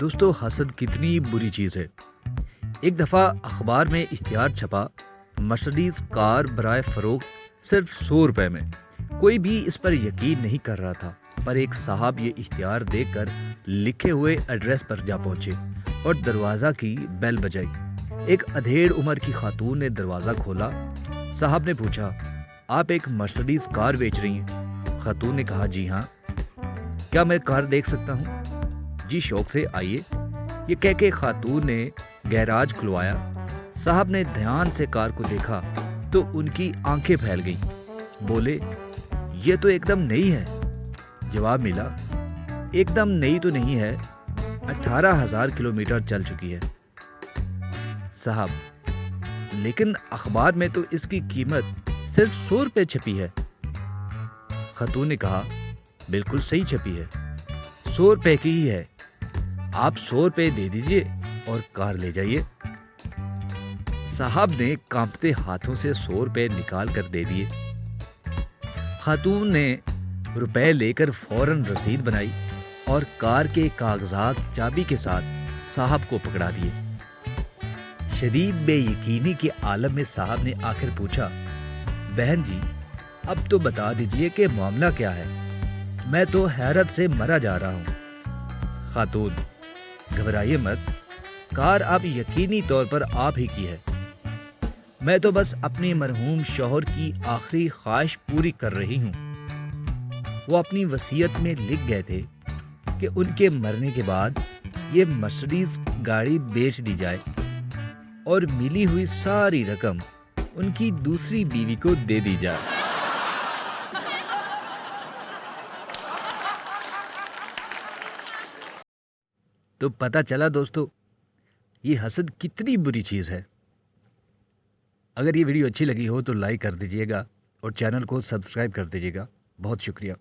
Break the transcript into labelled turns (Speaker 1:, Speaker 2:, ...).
Speaker 1: دوستو حسد کتنی بری چیز ہے۔ ایک دفعہ اخبار میں اشتہار چھپا، مرسڈیز کار برائے فروخت صرف 100 روپے میں۔ کوئی بھی اس پر یقین نہیں کر رہا تھا، پر ایک صاحب یہ اشتہار دیکھ کر لکھے ہوئے ایڈریس پر جا پہنچے اور دروازہ کی بیل بجائی۔ ایک ادھیڑ عمر کی خاتون نے دروازہ کھولا۔ صاحب نے پوچھا، آپ ایک مرسڈیز کار بیچ رہی ہیں؟ خاتون نے کہا، جی ہاں۔ کیا میں کار دیکھ سکتا ہوں؟ جی شوق سے، آئیے۔ یہ کہہ کے خاتون نے گیراج کھلوایا۔ صاحب نے دھیان سے کار کو دیکھا تو ان کی آنکھیں پھیل گئیں۔ بولے، یہ تو ایک دم نئی ہے۔ جواب ملا، ایک دم نئی تو نہیں ہے، 18,000 کلومیٹر چل چکی ہے۔ صاحب، لیکن اخبار میں تو اس کی قیمت صرف 100 روپے چھپی ہے۔ خاتون نے کہا، بالکل صحیح چھپی ہے، 100 روپے کی ہی ہے۔ آپ 100 روپے دے دیجئے اور کار لے جائیے۔ صاحب نے کانپتے ہاتھوں سے 100 روپے نکال کر دے دیے۔ خاتون نے روپے لے کر فوراً رسید بنائی اور کار کے کاغذات چابی کے ساتھ صاحب کو پکڑا دیے۔ شدید بے یقینی کے عالم میں صاحب نے آخر پوچھا، بہن جی، اب تو بتا دیجئے کہ معاملہ کیا ہے، میں تو حیرت سے مرا جا رہا ہوں۔ خاتون، گھبرائیے مت، کار اب یقینی طور پر آپ ہی کی ہے۔ میں تو بس اپنے مرحوم شوہر کی آخری خواہش پوری کر رہی ہوں۔ وہ اپنی وصیت میں لکھ گئے تھے کہ ان کے مرنے کے بعد یہ مرسڈیز گاڑی بیچ دی جائے اور ملی ہوئی ساری رقم ان کی دوسری بیوی کو دے دی جائے۔ تو پتہ چلا دوستو، یہ حسد کتنی بری چیز ہے۔ اگر یہ ویڈیو اچھی لگی ہو تو لائک کر دیجئے گا اور چینل کو سبسکرائب کر دیجئے گا۔ بہت شکریہ۔